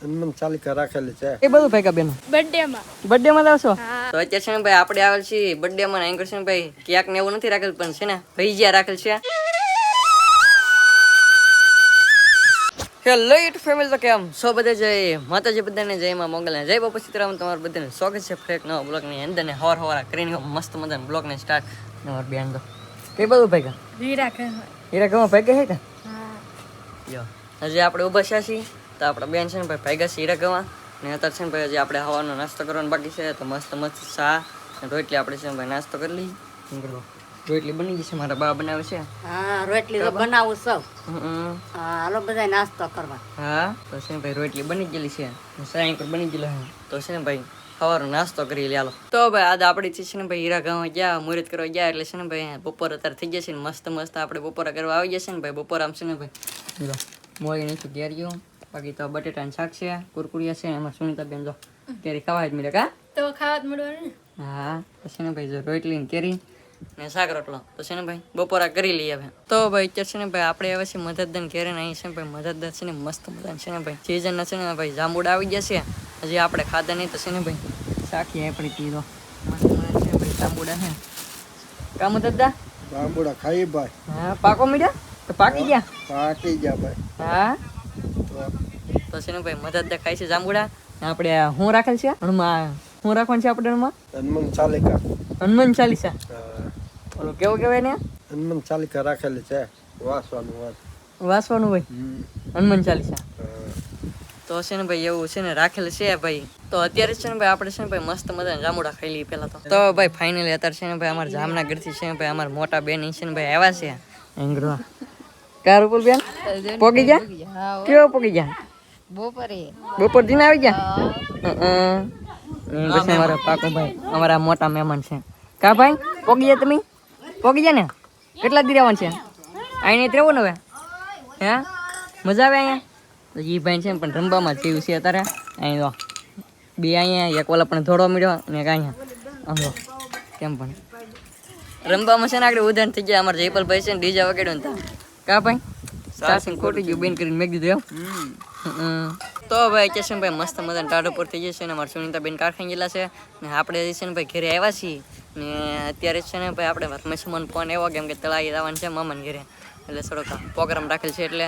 હનુમાન ચાલીસા રાખેલી છે એ બધું ભાઈ બેનો બર્થડે માં આવશો તો અત્યારે છે ને ભાઈ આપણે આવેલ છીએ બર્થડે માં એન્કર છે ને ભાઈ કેક ને એવું નથી રાખેલ પણ છે ને ભજીયા રાખેલ છે. હેલો યુટ્યુબ ફેમિલી, તો કેમ સો બધા જય માતાજી, બધાને જય માં મોગલ ને જય બાપા સીતારામ. તમારું બધાને સ્વાગત છે ફ્રેક નવા બ્લોગ ની અંદર ને હવાર કરીને મસ્ત મજાના બ્લોગ ને સ્ટાર્ટ. તમારું બેન તો કઈ બધું ભાઈ હીરા ગવા ભાઈ હે કે યો હજી આપણે ઊભા છીએ તો આપણા બેન છે ને ભાઈ ભાગ્યા છે હીરા ગવા ને અત્યારે છે ને ભાઈ હજી આપણે હવાનો નાસ્તો કરવાનો બાકી છે. તો મસ્ત મસ્ત ચા રોટલી આપણે છે ને ભાઈ નાસ્તો કરી લઈ. રોટલી બની ગઈ છે, મારા બા બનાવે છે. હા, રોટલી તો બનાવું સૌ. હાલો બધા નાસ્તો કરવા. હા, તો છે ને ભાઈ રોટલી બની ગયેલી છે, સાયં પર બની ગયેલો છે. તો છે ને ભાઈ સવારનો નાસ્તો કરી લે હાલો. તો ભાઈ આજે આપણી છે ને ભાઈ હીરા ગામમાં ગયા, મુહૂર્ત કરવા ગયા એટલે છે ને ભાઈ બપોર અત્યારે થઈ જશે ને મસ્ત મસ્ત આપણે બપોરા કરવા આવી જશે ને ભાઈ. બપોર આમ છે ને ભાઈ મોળી નથી કેરીઓ, બાકી તો બટેટાનું શાક છે, કુરકુરિયા છે, એમાં સુનિતા બેન જો કેરી ખાવા જ મળે કા તો ખાવા જ મળવાનું ને. હા, પછી ને ભાઈ જો રોટલી ને કેરી ને શાક રોટલો તો છે ને ભાઈ બપોરા કરી લઈએ હવે. તો ભાઈ અત્યારે છે ને ભાઈ આપણે આવે છે મદદદાન ઘેરે ને અહીં છે ને ભાઈ મદદદાન છે ને મસ્ત મજાન છે ને ભાઈ સીઝન છે ને ભાઈ જાંબુડા આવી ગયા છે, હજી આપણે ખાધા નહીં તો છે ને ભાઈ શાકી આપણી કીધો મસ્ત મજાન છે ભાઈ જાંબુડા છે કા મદદદા જાંબુડા ખાઈ ભાઈ. હા, પાકો મીડ્યા તો પાકી ગયા પાકી ગયા ભાઈ. હા, તો છે ને ભાઈ મદદદા ખાય છે જાંબુડા. આપણે હું રાખેલ છે હનુમાન, હું રાખવાનું છે આપણે હનુમાન ચાલીસા. હનુમાન ચાલીસા ઓલો કેવો કહેવાય ને હનુમાન ચાલીસા રાખેલી છે, વાસવાનું વાસવાનું હોય હનુમાન ચાલીસા. તો છે ને ભાઈ એવું છે ને રાખેલ છે ભાઈ. તો અત્યારે છે ને ભાઈ આપણે છે ને ભાઈ મસ્ત મજાના જાંબુડા ખાઈ લઈએ પેલા તો ભાઈ ફાઇનલી અત્યારે છે ને ભાઈ અમારા જામનગરથી છે ને ભાઈ અમારા મોટા બેન છે ને ભાઈ આવ્યા છે એંગ્રો કાર ઉપર બેન પોગી ગયા. કેવો પોગી ગયા? બપોર દિન આવી ગયા. પછી અમારા પાકો ભાઈ અમારા મોટા મહેમાન છે કા ભાઈ પોગી જાય તમે પોગી જાય ને કેટલા દી રહેવાનું છે અહીં રહેવું ને હવે હે મજા આવે અહીંયા તો એ ભાઈ છે પણ રમવામાં જેવું છે અત્યારે અહીં તો બે અહીંયા એક ઓલા પણ થોડો મળ્યો ને અહીંયા આમ તો કેમ પણ રમવામાં છે ને આપણે ઉદાહરણ થઈ ગયા. અમારા જયપાલભાઈ છે ને ડીજા વગાડ્યું ને કા ભાઈ સાસી ખોટી ગયું બેન કરીને મેં કીધું એમ. તો ભાઈ કે છે ને ભાઈ મસ્ત મજાના ટાઢો પર થઈ જશે ને અમારા સુનિતા બેન કારખાને ગયેલા છે ને આપણે છે ને ભાઈ ઘરે આવ્યા છીએ ને અત્યારે છે ને ભાઈ આપણે રમેશમન ફોન એવો કેમ કે તળાવી જવાનું છે મામાને ઘરે એટલે થોડોક પ્રોગ્રામ રાખેલ છે એટલે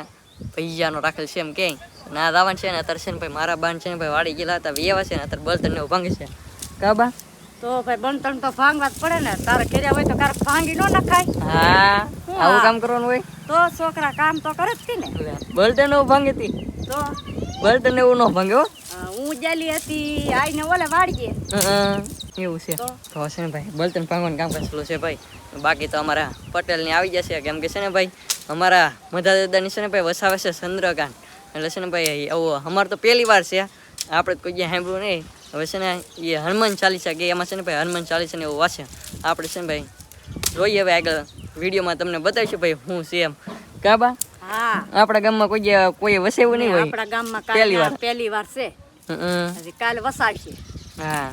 ભૈયાનો રાખેલ છે એમ કે ના જવાનું છે ને અત્યારે છે ને ભાઈ મારા બાન છે ને ભાઈ વાડી ગયેલા હતા એવા છે ને અત્યારે બળતણ ને એવું ભાંગે છે કા બા તો ભાઈ બનતણ તો ભાંગવા જ પડે ને. તારે કર્યા હોય તો તારે ભાંગી ન નખાય. હા, આવું કામ કરવાનું હોય તો છોકરા કામ તો કરે જ ને. બળતણ એવું ભાંગે હતી તો બળતણ એવું ન ભાંગ્યો. હું જાલી હતી આઈને ઓલે વાડીએ એવું છે તો છે ને ભાઈ બળતણ ભાંગવાનું કામ કરેલું છે ભાઈ. બાકી તો અમારા પટેલની આવી જશે કેમ કે છે ને ભાઈ અમારા મધા દાદાની છે ને ભાઈ વસાવે છે ચંદ્રકાંત એટલે છે ને ભાઈ આવું અમારે તો પહેલી વાર છે, આપણે કોઈ જ્યાં સાંભળ્યું નહીં. હવે છે ને એ હનુમાન ચાલીસા કે એમાં છે ને ભાઈ હનુમાન ચાલીસા ને એવું વાંચે આપણે છે ને ભાઈ જોઈએ હવે આગળ વિડીયોમાં તમને બતાવીશું ભાઈ હું છે એમ કા બા. હા, આપણા ગામમાં કોઈ વસેવું નહીં હોય આપણા ગામમાં પહેલી વાર છે, હજી કાલે વસાવશે. હા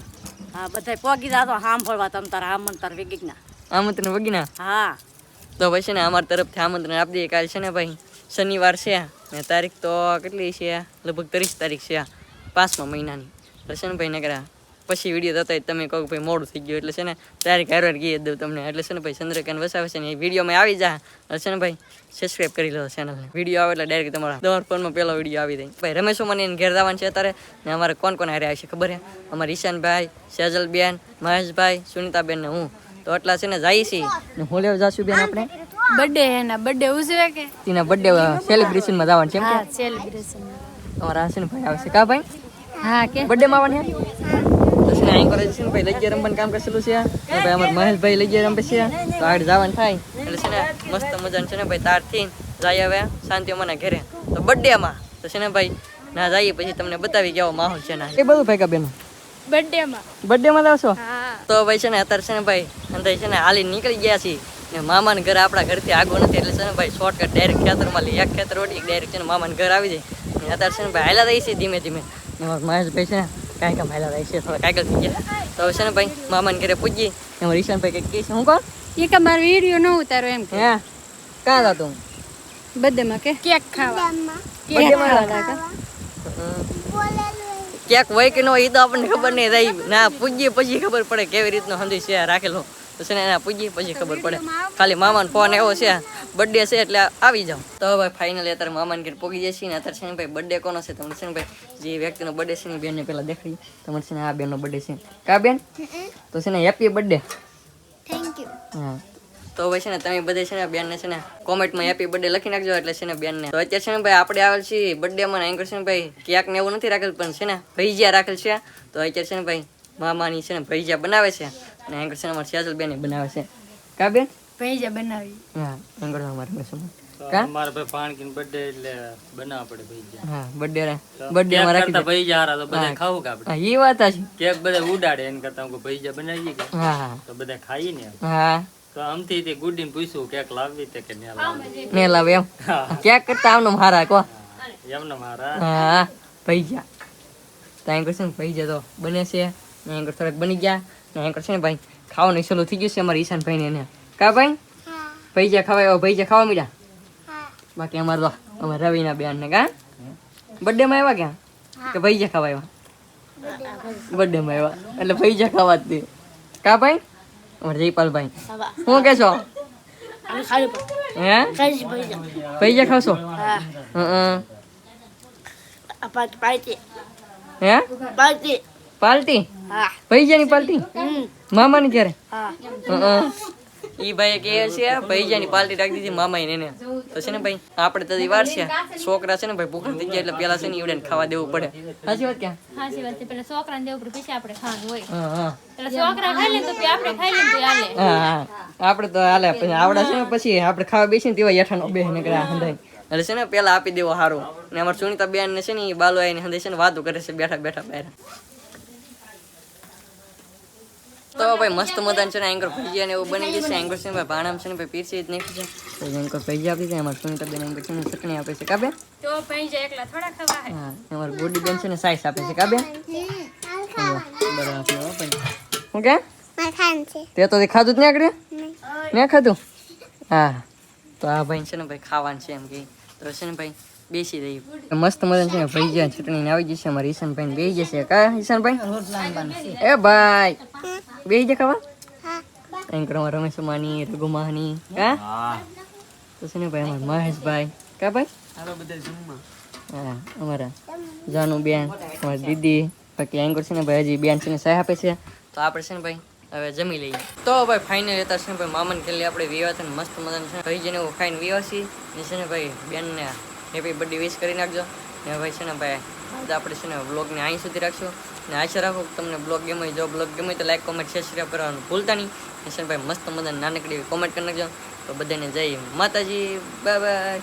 હા, બધા પોગી જાતો સાંભળવા તમ તારા આમંત્રણ વિગીના આમંત્રણ વગીના. હા, તો ભાઈ છે ને અમારી તરફથી આમંત્રણ આપી દઈએ. કાલે છે ને ભાઈ શનિવાર છે ને તારીખ તો કેટલી છે લગભગ 30 તારીખ છે 5મા મહિનાની. એટલે છે ને ભાઈ ને કર્યા પછી વિડીયો થતા તમે કહો ભાઈ મોડું થઈ ગયું એટલે છે ને તારીખ હારવાર ગઈ દઉં તમને. એટલે છે ને ભાઈ ચંદ્રકાંત વસાવે છે ને એ વિડીયોમાં આવી જાય એટલે છે ને ભાઈ સબસ્ક્રાઈબ કરી લો ચેનલને. વિડીયો આવે એટલે ડાયરેક્ટ તમારા તમારા ફોનમાં પહેલો વિડીયો આવી જાય. ભાઈ રમેશો મને એને ઘેર જવાનું છે અત્યારે ને અમારે કોણ કોણ હારે આવે છે ખબર છે? અમારા ઈશાનભાઈ, સેજલબેન, મહેશભાઈ, સુનિતાબેન ને હું. તો એટલા છે ને જાય છે ને હું લેવા જાશું બેન આપણે બર્થડે એના બર્થડે ઉજવે કે તેના બર્થડે સેલિબ્રેશનમાં જવાનું છે એમ કે સેલિબ્રેશન. અમારા હશે ને ભાઈ આવશે કા ભાઈ હા કે બર્થડેમાં આવવાની તો છે ને અહીં કરે છે ને ભાઈ લઈ રમવાનું કામ કરેલું છે ને ભાઈ અમારા મહેશભાઈ લઈ રમે છે તો આગળ જવાનું થાય એટલે છે ને મસ્ત મજાનું છે ને ભાઈ તારથી જાય હવે શાંતિ મને ઘરે. તો બર્થડેમાં તો છે ને ભાઈ ના જઈએ પછી તમને બતાવી કેવો માહોલ છે ના એ બધું ભાઈ કા બેન બર્થડેમાં આવશો. તો ભાઈ છે ને અત્યારે છે ને ભાઈ અંદર છે ને હાલી નીકળી ગયા છીએ ને મામાને ઘર આપણા ઘરથી આગળ નથી એટલે છે ને ભાઈ શોર્ટકટ ડાયરેક્ટ ખેતરમાં લઈ એક ખેતર ઓટી ડાયરેક્ટ છે ને મામાને ઘર આવી જાય ને અત્યારે છે ને ભાઈ હાલા રહી છે ધીમે ધીમે. મહેશભાઈ છે ને કાંઈ કામ હાલા રહી છે થોડા કાગળ થઈ ગયા તો હવે છે ને ભાઈ મામાને ઘરે પૂજી એમાં ઈશાનભાઈ કંઈક કહે છે હું કોણ એ કે મારો વિડિયો ન ઉતારો એમ કે હે કાં જતો હું બર્થડે માં કે કેક ખાવા બર્થડેમાં ક્યાંક હોય કે ન હોય એ તો આપણને ખબર નહીં રહી ના પૂજીએ પછી ખબર પડે કેવી રીતનો સંદેશ છે રાખેલો તો છે ને એના પૂજીએ પછી ખબર પડે ખાલી મામાનો ફોન એવો છે બર્થડે છે એટલે આવી જાઓ તો ભાઈ ફાઇનલી અત્યારે મામાને ઘેર પોગી જશે ને અત્યારે છે ને ભાઈ બર્થડે કોનો છે તમને છે ને ભાઈ જે વ્યક્તિનો બર્થડે છે ને બેનને પહેલા દેખાડી તમારે છે ને આ બેનનો બર્થડે છે કા બેન તો છે ને હેપી બર્થડે થેન્ક યુ. હા તો ભાઈ છે ને તમે બધે છે ને બેનને છે ને કોમેન્ટમાં હેપી બર્થડે લખી નાખજો એટલે છે ને બેનને તો અત્યારે છે ને ભાઈ આપણે આવેલ છીએ બર્થડેમાં એન્કર છે ને ભાઈ કેક ને એવું નથી રાખેલ પણ છે ને ભજીયા રાખેલ છે તો અત્યારે છે ને ભાઈ મામાની છે ને ભજીયા બનાવે છે અને એન્કર છે ને અમારે સેજલ બેન બનાવે છે કા બેન ભૈજા બનાવી. હા એન્કર અમારે બેસું કા મારા ભાઈ પાણકીન બર્થડે એટલે બનાવવા પડે ભજીયા. હા બર્થડે માં રાખી દે ભજીયા હારા તો બધા ખાવું કે આપણે હા એ વાત છે કેક બધા ઉડાડે એન કરતા હું ભજીયા બનાવીએ કે હા હા તો બધા ખાઈએ ને હા તો આમથી તે ગુડીને પૂછ્યું કેક લાવવી તે કે ના લાવવી ને લાવે એમ ક્યાંક કરતા આવનો મારા કો એમને મારા હા ભજીયા તો એન્કર છે ને ભજીયા તો બને છે ને એન્કર થોડાક બની ગયા ને એન્કર છે ને ભાઈ ખાવાનું ચાલુ થઈ ગયું છે અમારા ઈશાન ભાઈ ને એને કા ભાઈ ભજીયા ખવાય ભજીયા ખાવા મીડા બાકી અમારે તો અમારે રવિના બેન ને કા બર્થડે માં આવ્યા ક્યાં કે ભજીયા ખાવા આવ્યા બર્થડે માં આવ્યા એટલે ભજીયા ખાવા જ દે કા ભાઈ અમારે જયપાલભાઈ શું કે છો હે ભજીયા ખાવશો હે પાર્ટી ભજીયાની પાર્ટી મામાની ક્યારે ઈ ભાઈ કે છે ભૈજાની પાર્ટી રાખી દીધી મામા એને તો છે ને ભાઈ આપણે તો વાર છે છોકરા છે ને ભાઈ ભૂખ થઈ જાય એટલે પેલા છે ને ઈવડે ખાવા દેવું પડે સાચી વાત ક્યાં હાચી વાત છે. પેલા છોકરાને દેવું પડે પછી આપણે ખાવાનું હોય. હા હા પેલા છોકરા ખાઈ લે તો પછી આપણે ખાઈ લે તો હાલે. હા હા આપણે તો હાલે પછી આવડા છે ને પછી આપણે ખાવા બેસીને તેવા યઠાનો બે ને કર્યા હંધાઈ એટલે છે ને પેલા આપી દેવો સારું ને અમારે સુનિતા બેન ને છે ને બાલો આવીને હંધાઈ છે ને વાતો કરે છે બેઠા બેઠા બહાર તો ભાઈ મસ્ત મજાનું છે ને એંકર ભજીયા ને એવું બની ગયું છે એંકર છે ભાઈ ભાણામ છે ને ભાઈ પીરસી જ નાખ્યું છે તો એંકર ભજીયા આપી છે અમારે સુનિતા બેન એંકર છે ને ચટણી આપે છે કાબે તો ભૈજા એકલા થોડા ખવાય. હા અમારે ગોડી બેન છે ને સાઈસ આપે છે કાબે બરાબર હું કે તે તો ખાધું જ ને આગળ મેં ખાધું હા તો આ ભાઈ છે ને ભાઈ ખાવાનું છે એમ કે તો છે ને ભાઈ બેસી રહી મસ્ત મજાનું છે ને ભજીયા ચટણી ને આવી જશે અમારે ઈશાનભાઈ બેસી જશે કા ઈશાનભાઈ એ ભાઈ બેસી જાય ખાવા એન્કર અમારે રમેશ માની રઘુમાની કા તો છે ને ભાઈ અમારે મહેશભાઈ કા ભાઈ હા અમારા જાનુ બેન અમારી દીદી બાકી એન્કર છે ને ભાઈ હજી બેન છે ને સાહેબ આપે છે તો આપણે છે ને ભાઈ હવે જમી લઈએ તો ભાઈ ફાઇનલ હતા છે ને ભાઈ મામાને કે આપણે વિવાહ છે ને મસ્ત મજાનું છે ભાઈ જેને એવું ખાઈને વિવાહ છીએ ને છે ને ભાઈ બેનને હેપી બર્થડે વિશ કરી નાખજો ને ભાઈ છે ને ભાઈ આજે આપણે છે ને બ્લોગને અહીં સુધી રાખશું ને આશા રાખો કે તમને બ્લોગ ગમે જો બ્લોગ ગમે તો લાઈક કોમેન્ટ શેર સબસ્ક્રાઈબ કરવાનું ભૂલતા નહીં ને છે ને ભાઈ મસ્ત મજાની નાનકડી કોમેન્ટ કરી નાખજો તો બધાને જય માતાજી બાય બાય.